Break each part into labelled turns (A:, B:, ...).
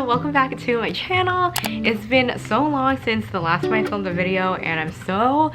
A: welcome back to my channel. It's been so long since the last time I filmed a video, and I'm so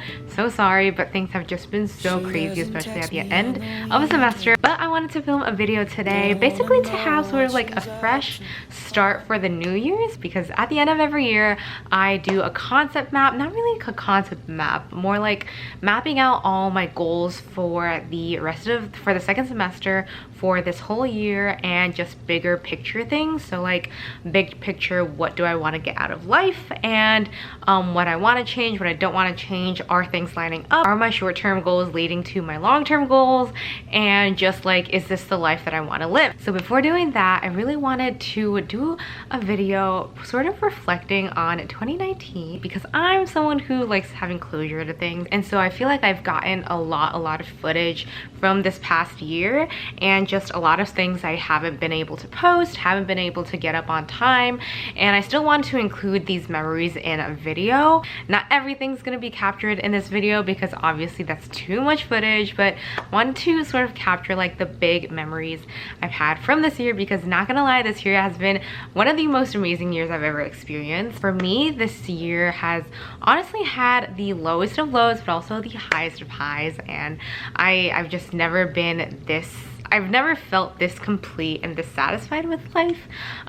A: sorry, but things have just been so crazy, especially at the end of a semester. But I wanted to film a video today, basically to have sort of like a fresh start for the New Year's, because at the end of every year I do a concept map. Not really a concept map, more like mapping out all my goals for the second semester, for this whole year, and just bigger picture things. So like big picture, what do I want to get out of life, and what I want to change, what I don't want to change. Are things lining up? Are my short-term goals leading to my long-term goals? And just like, is this the life that I want to live? So before doing that, I really wanted to do a video sort of reflecting on 2019, because I'm someone who likes having closure to things, and so I feel like I've gotten a lot of footage from this past year, and just a lot of things I haven't been able to post, haven't been able to get up on time, and I still want to include these memories in a video. Not everything's gonna be captured in this video because obviously that's too much footage, but I want to sort of capture like the big memories I've had from this year, because not gonna lie, this year has been one of the most amazing years I've ever experienced. For me, this year has honestly had the lowest of lows, but also the highest of highs, and I've just never been I've never felt this complete and this satisfied with life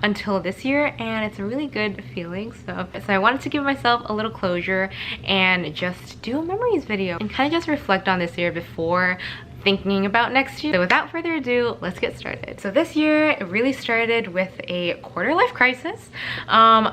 A: until this year, and it's a really good feeling. So I wanted to give myself a little closure and just do a memories video and kind of just reflect on this year before thinking about next year. So without further ado, let's get started. So this year, it really started with a quarter life crisis.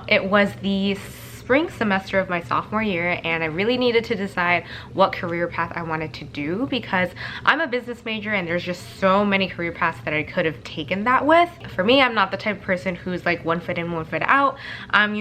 A: It was the spring semester of my sophomore year, and I really needed to decide what career path I wanted to do, because I'm a business major and there's just so many career paths that I could have taken that with. For me, I'm not the type of person who's like one foot in, one foot out. I'm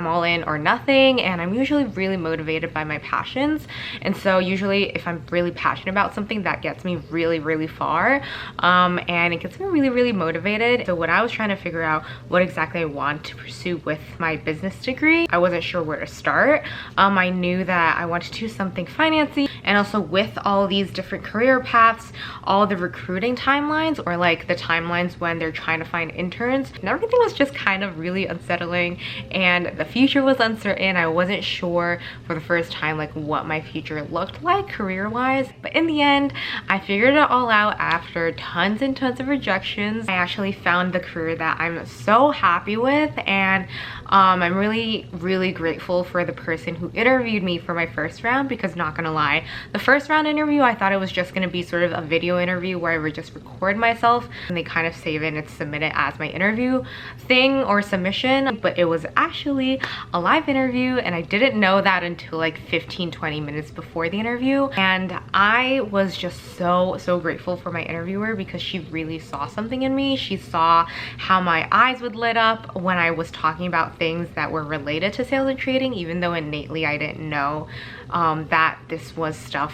A: all in or nothing, and I'm usually really motivated by my passions. And so usually if I'm really passionate about something, that gets me really far, and it gets me really motivated. So when I was trying to figure out what exactly I want to pursue with my business degree, I wasn't sure where to start. I knew that I wanted to do something financy, and also with all these different career paths, all the recruiting timelines, or like the timelines when they're trying to find interns, and everything was just kind of really unsettling, and the future was uncertain. I wasn't sure for the first time like what my future looked like career-wise, but in the end I figured it all out after tons and tons of rejections. I actually found the career that I'm so happy with, and I'm really grateful for the person who interviewed me for my first round, because not gonna lie, the first round interview, I thought it was just gonna be sort of a video interview where I would just record myself and they kind of save it and submit it as my interview thing or submission, but it was actually a live interview, and I didn't know that until like 15-20 minutes before the interview. And I was just so grateful for my interviewer, because she really saw something in me. She saw how my eyes would lit up when I was talking about things that were related to sales and trading, even though innately I didn't know that this was stuff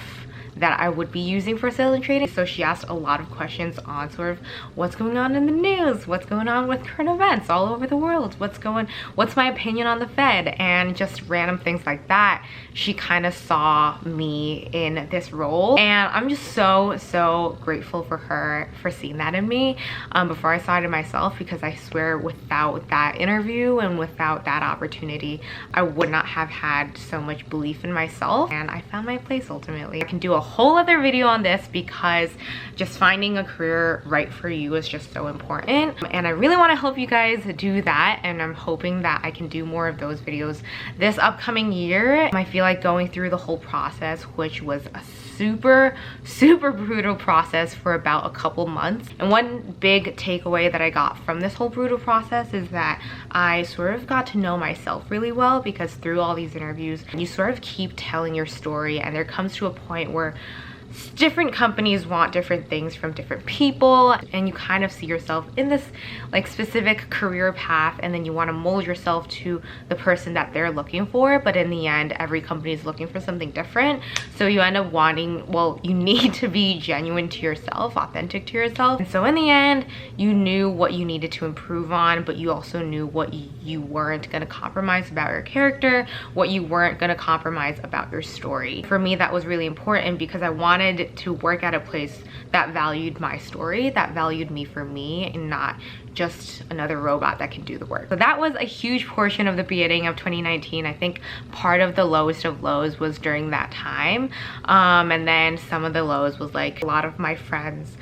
A: that I would be using for sales and trading. So she asked a lot of questions on sort of what's going on in the news, what's going on with current events all over the world, what's my opinion on the Fed, and just random things like that. She kind of saw me in this role, and I'm just so grateful for her for seeing that in me before I saw it in myself, because I swear without that interview and without that opportunity, I would not have had so much belief in myself, and I found my place ultimately. I can do a whole other video on this, because just finding a career right for you is just so important, and I really want to help you guys do that, and I'm hoping that I can do more of those videos this upcoming year. I feel like going through the whole process, which was a super brutal process for about a couple months, and one big takeaway that I got from this whole brutal process is that I sort of got to know myself really well, because through all these interviews you sort of keep telling your story, and there comes to a point where different companies want different things from different people, and you kind of see yourself in this like specific career path, and then you want to mold yourself to the person that they're looking for, but in the end every company is looking for something different. So you end up wanting, well, you need to be genuine to yourself, authentic to yourself, and so in the end you knew what you needed to improve on, but you also knew what you weren't going to compromise about your character, what you weren't going to compromise about your story. For me, that was really important, because I wanted wanted to work at a place that valued my story, that valued me for me, and not just another robot that can do the work. So that was a huge portion of the beginning of 2019. I think part of the lowest of lows was during that time. And then some of the lows was like a lot of my friends,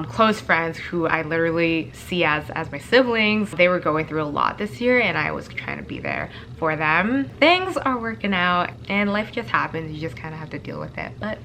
A: close friends who I literally see as my siblings, they were going through a lot this year, and I was trying to be there for them. Things are working out and life just happens. You just kind of have to deal with it. But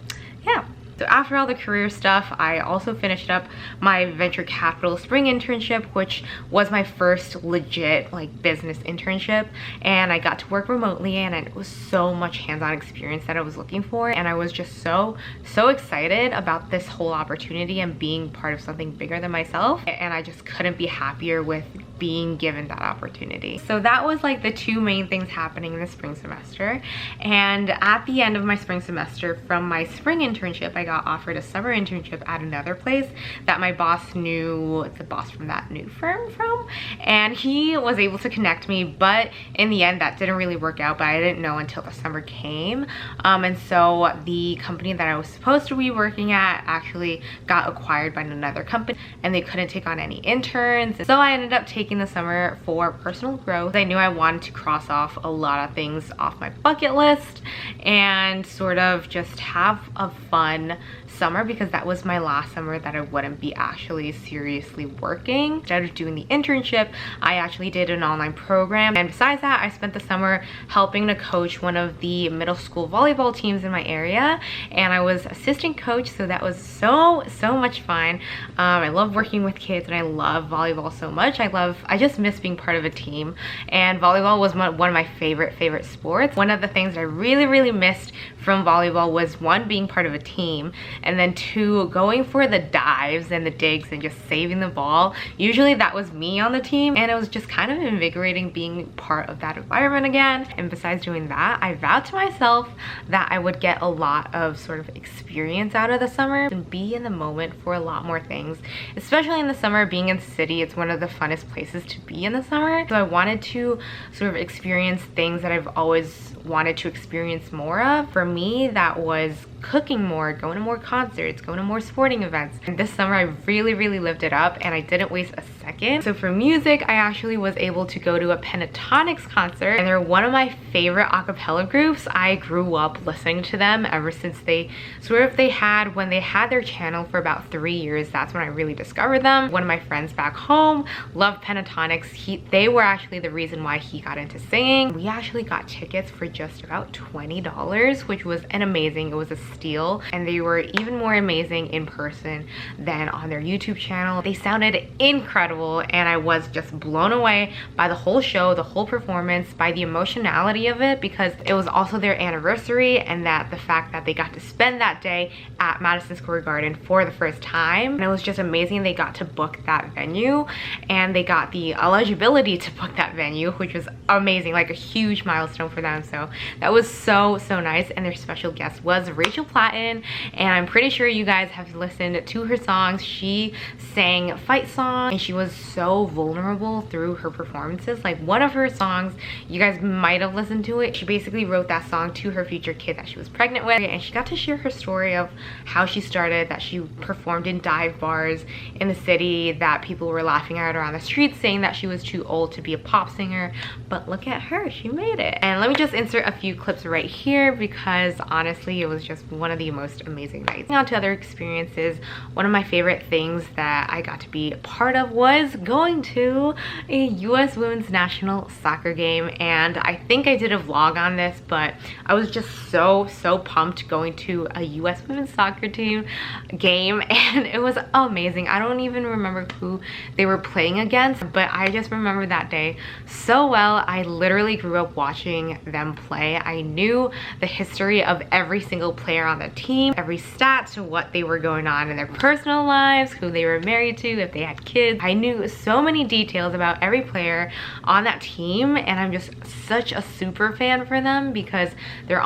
A: yeah. So after all the career stuff, I also finished up my venture capital spring internship, which was my first legit like business internship, and I got to work remotely, and it was so much hands-on experience that I was looking for, and I was just so excited about this whole opportunity and being part of something bigger than myself, and I just couldn't be happier with being given that opportunity. So that was like the two main things happening in the spring semester. And at the end of my spring semester, from my spring internship, I got offered a summer internship at another place that my boss knew the boss from that new firm from, and he was able to connect me, but in the end that didn't really work out. But I didn't know until the summer came, and so the company that I was supposed to be working at actually got acquired by another company, and they couldn't take on any interns. So I ended up taking the summer for personal growth. I knew I wanted to cross off a lot of things off my bucket list and sort of just have a fun summer, because that was my last summer that I wouldn't be actually seriously working. Instead of doing the internship, I actually did an online program, and besides that, I spent the summer helping to coach one of the middle school volleyball teams in my area, and I was assistant coach, so that was so much fun. I love working with kids, and I love volleyball so much. I just miss being part of a team, and volleyball was one of my favorite sports. One of the things I really missed from volleyball was, one, being part of a team, and then two, going for the dives and the digs and just saving the ball. Usually that was me on the team, and it was just kind of invigorating being part of that environment again. And besides doing that, I vowed to myself that I would get a lot of sort of experience out of the summer and be in the moment for a lot more things, especially in the summer. Being in the city, it's one of the funnest places to be in the summer. So I wanted to sort of experience things that I've always wanted to experience more of. For me, that was cooking more, going to more concerts, going to more sporting events. And this summer I really lived it up, and I didn't waste a second. So for music, I actually was able to go to a Pentatonics concert, and they're one of my favorite a cappella groups. I grew up listening to them ever since when they had their channel for about 3 years. That's when I really discovered them. One of my friends back home loved Pentatonics. They were actually the reason why he got into singing. We actually got tickets for just about $20, which was it was a steal, and they were even more amazing in person than on their YouTube channel. They sounded incredible, and I was just blown away by the whole show, the whole performance, by the emotionality of it, because it was also their anniversary, and that the fact that they got to spend that day at Madison Square Garden for the first time, and it was just amazing. They got to book that venue, and they got the eligibility to book that venue, which was amazing, like a huge milestone for them. So that was so nice. And their special guest was Rachel Platten, and I'm pretty sure you guys have listened to her songs. She sang Fight Song, and she was so vulnerable through her performances. Like, one of her songs, you guys might have listened to it. She basically wrote that song to her future kid that she was pregnant with, and she got to share her story of how she started, that she performed in dive bars in the city, that people were laughing at her on the streets saying that she was too old to be a pop singer, but look at her, she made it. And let me just insert a few clips right here, because honestly it was just one of the most amazing nights. On to other experiences, one of my favorite things that I got to be a part of was going to a US women's national soccer game. And I think I did a vlog on this, but I was just so pumped going to a US women's soccer team game, and it was amazing. I don't even remember who they were playing against, but I just remember that day so well. I literally grew up watching them play. I knew the history of every single player on the team, every stat to what they were going on in their personal lives, who they were married to, if they had kids. I knew so many details about every player on that team, and I'm just such a super fan for them, because they're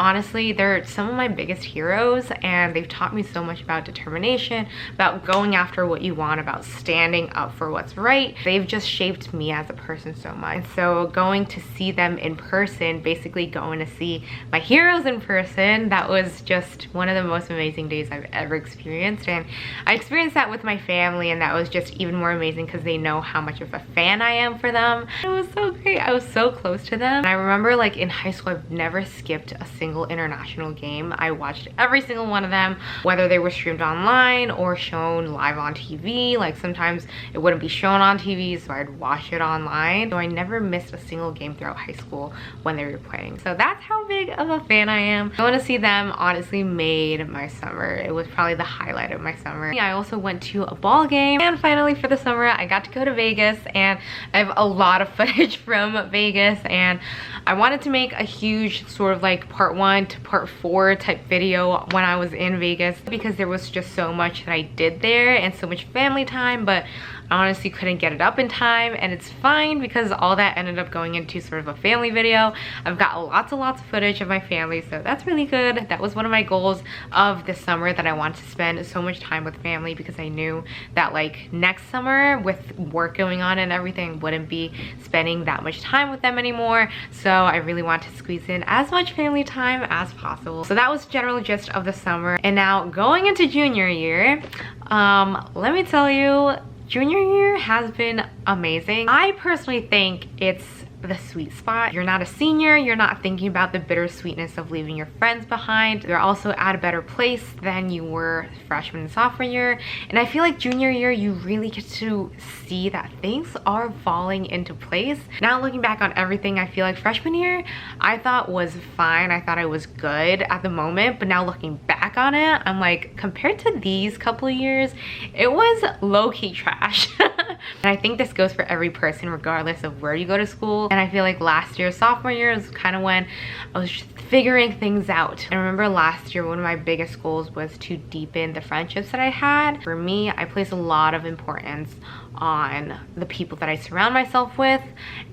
A: some of my biggest heroes, and they've taught me so much about determination, about going after what you want, about standing up for what's right. They've just shaped me as a person so much. And so going to see them in person, basically going to see my heroes in person, that was just one of the most amazing days I've ever experienced. And I experienced that with my family, and that was just even more amazing because they know how much of a fan I am for them. It was so great. I was so close to them. And I remember like in high school, I've never skipped a single international game. I watched every single one of them, whether they were streamed online or shown live on TV. Like sometimes it wouldn't be shown on TV, so I'd watch it online. So I never missed a single game throughout high school when they were playing. So that's how big of a fan I am. Going to see them honestly made my summer. It was probably the highlight of my summer. I also went to a ball game, and finally for the summer I got to go to Vegas, and I have a lot of footage from Vegas, and I wanted to make a huge sort of like part 1 to part 4 type video when I was in Vegas, because there was just so much that I did there and so much family time, but I honestly couldn't get it up in time, and it's fine because all that ended up going into sort of a family video. I've got lots and lots of footage of my family, so that's really good. That was one of my goals of this summer, that I wanted to spend so much time with family, because I knew that like next summer with work going on and everything, I wouldn't be spending that much time with them anymore. So I really want to squeeze in as much family time as possible. So that was general gist of the summer. And now going into junior year, let me tell you, junior year has been amazing. I personally think it's the sweet spot. You're not a senior, you're not thinking about the bittersweetness of leaving your friends behind. You're also at a better place than you were freshman and sophomore year. And I feel like junior year, you really get to see that things are falling into place. Now looking back on everything, I feel like freshman year, I thought was fine. I thought I was good at the moment, but now looking back on it, I'm like, compared to these couple of years, it was low-key trash. And I think this goes for every person regardless of where you go to school. And I feel like last year, sophomore year, is kind of when I was just figuring things out. I remember last year, one of my biggest goals was to deepen the friendships that I had. For me, I place a lot of importance on the people that I surround myself with,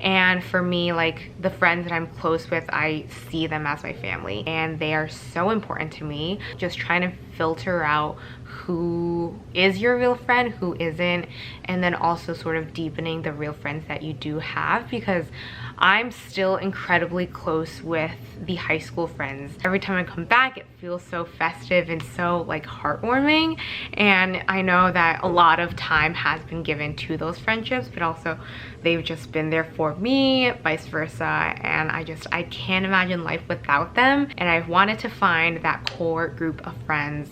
A: and for me, like the friends that I'm close with, I see them as my family, and they are so important to me. Just trying to filter out who is your real friend, who isn't, and then also sort of deepening the real friends that you do have, because I'm still incredibly close with the high school friends. Every time I come back, it feels so festive and so like heartwarming, and I know that a lot of time has been given to those friendships, but also they've just been there for me, vice versa, and I can't imagine life without them. And I wanted to find that core group of friends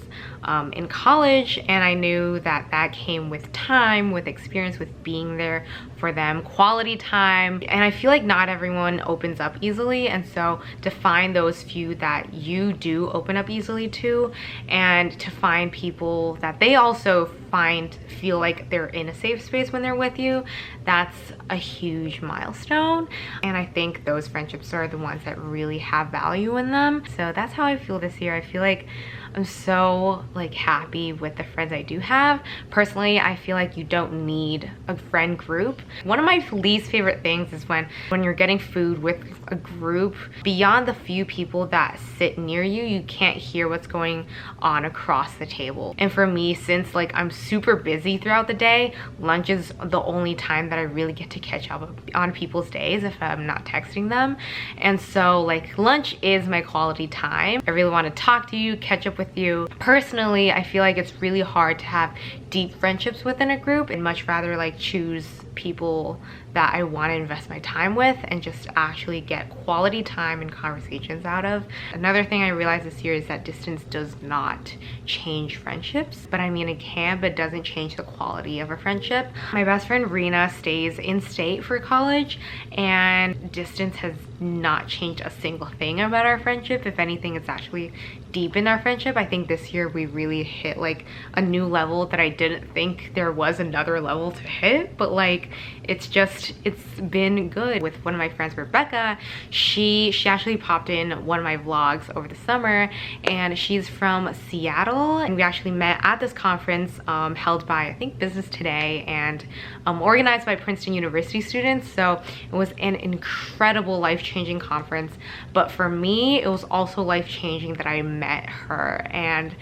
A: in college, and I knew that that came with time, with experience, with being there for them, quality time. And I feel like not everyone opens up easily, and so to find those few that you do open up easily to, and to find people that they also feel like they're in a safe space when they're with you, that's a huge milestone. And I think those friendships are the ones that really have value in them. So that's how I feel this year. I feel like I'm so like happy with the friends I do have. Personally, I feel like you don't need a friend group. One of my least favorite things is when you're getting food with a group, beyond the few people that sit near you, you can't hear what's going on across the table. And for me, since like I'm super busy throughout the day, lunch is the only time that I really get to catch up on people's days if I'm not texting them. And so like lunch is my quality time. I really want to talk to you, catch up with you. Personally, I feel like it's really hard to have deep friendships within a group, and much rather like choose people that I want to invest my time with and just actually get quality time and conversations out of. Another thing I realized this year is that distance does not change friendships, but I mean it can, but it doesn't change the quality of a friendship. My best friend Rena stays in state for college, and distance has not changed a single thing about our friendship. If anything, it's actually deepened our friendship. I think this year we really hit like a new level that I didn't think there was another level to hit, but like it's been good. With one of my friends, Rebecca, she actually popped in one of my vlogs over the summer, and she's from Seattle, and we actually met at this conference held by I think Business Today and organized by Princeton University students. So it was an incredible life-changing conference, but for me it was also life-changing that I met her, and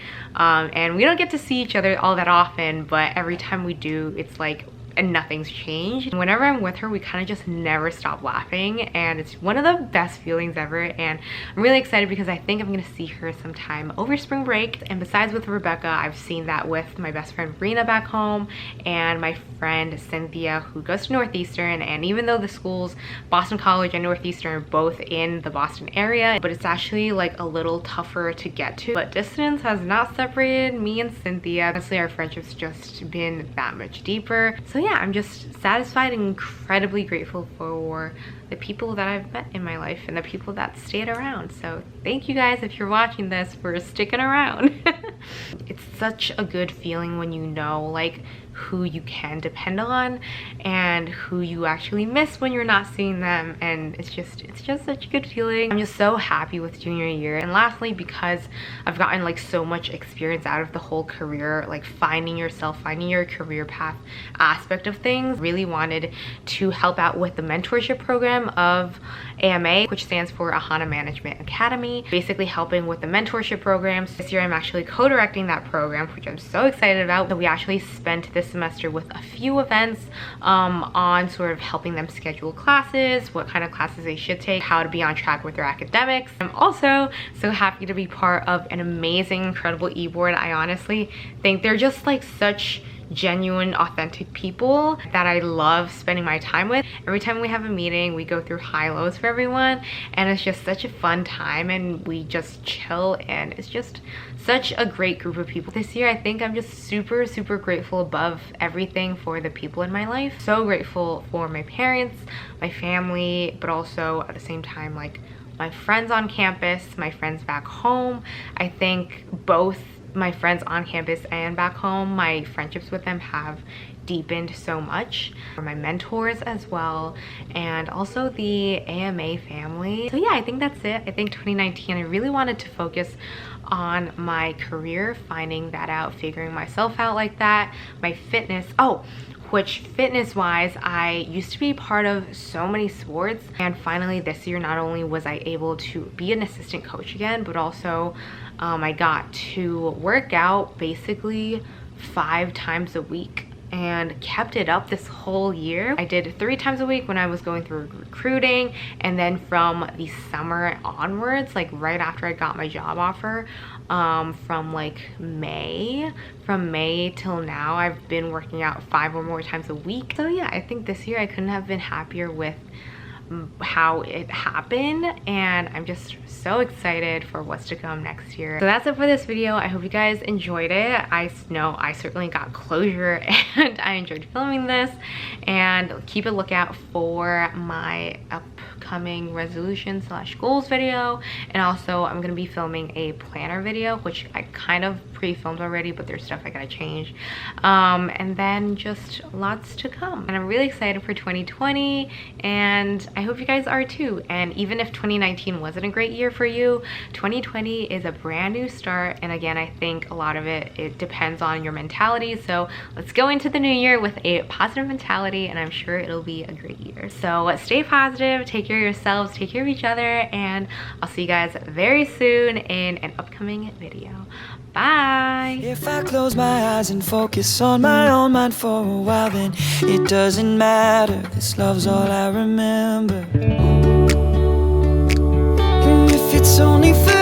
A: we don't get to see each other all that often, but every time we do, it's like and nothing's changed. Whenever I'm with her, we kind of just never stop laughing, and it's one of the best feelings ever. And I'm really excited because I think I'm gonna see her sometime over spring break. And besides with Rebecca, I've seen that with my best friend Rena back home and my friend Cynthia, who goes to Northeastern. And even though the schools, Boston College and Northeastern, are both in the Boston area, but it's actually like a little tougher to get to. But distance has not separated me and Cynthia. Honestly, our friendship's just been that much deeper. So yeah, I'm just satisfied and incredibly grateful for the people that I've met in my life and the people that stayed around. So thank you guys, if you're watching this, for sticking around. It's such a good feeling when you know like who you can depend on and who you actually miss when you're not seeing them, and it's just such a good feeling. I'm just so happy with junior year. And lastly, because I've gotten like so much experience out of the whole career, like finding yourself, finding your career path aspect of things, really wanted to help out with the mentorship program of AMA, which stands for Ahana Management Academy, basically helping with the mentorship programs. This year I'm actually co-directing that program, which I'm so excited about. So we actually spent this semester with a few events on sort of helping them schedule classes, what kind of classes they should take, how to be on track with their academics. I'm also so happy to be part of an amazing, incredible e-board. I honestly think they're just like such genuine, authentic people that I love spending my time with. Every time we have a meeting, we go through high lows for everyone, and it's just such a fun time, and we just chill, and it's just such a great group of people. This year I think I'm just super grateful above everything for the people in my life. So grateful for my parents, my family, but also at the same time like my friends on campus, my friends back home. I think both my friends on campus and back home, my friendships with them have deepened so much. For my mentors as well, and also the AMA family. So yeah, I think that's it. I think 2019 I really wanted to focus on my career, finding that out, figuring myself out like that, my fitness. Which fitness wise, I used to be part of so many sports, and finally this year not only was I able to be an assistant coach again, but also I got to work out basically 5 times a week and kept it up this whole year. I did 3 times a week when I was going through recruiting, and then from the summer onwards, like right after I got my job offer, from May till now, I've been working out 5 or more times a week. So yeah, I think this year I couldn't have been happier with how it happened, and I'm just so excited for what's to come next year. So that's it for this video. I hope you guys enjoyed it. I know I certainly got closure and I enjoyed filming this, and keep a lookout for my upcoming resolution / goals video. And also I'm gonna be filming a planner video, which I kind of pre-filmed already, but there's stuff I gotta change, and then just lots to come. And I'm really excited for 2020, and I hope you guys are too. And even if 2019 wasn't a great year for you, 2020 is a brand new start. And again, I think a lot of it depends on your mentality. So let's go into the new year with a positive mentality, and I'm sure it'll be a great year. So stay positive, take care of yourselves, take care of each other, and I'll see you guys very soon in an upcoming video. Bye.
B: If I close my eyes and focus on my own mind for a while, then it doesn't matter. This love's all I remember. And if it's only for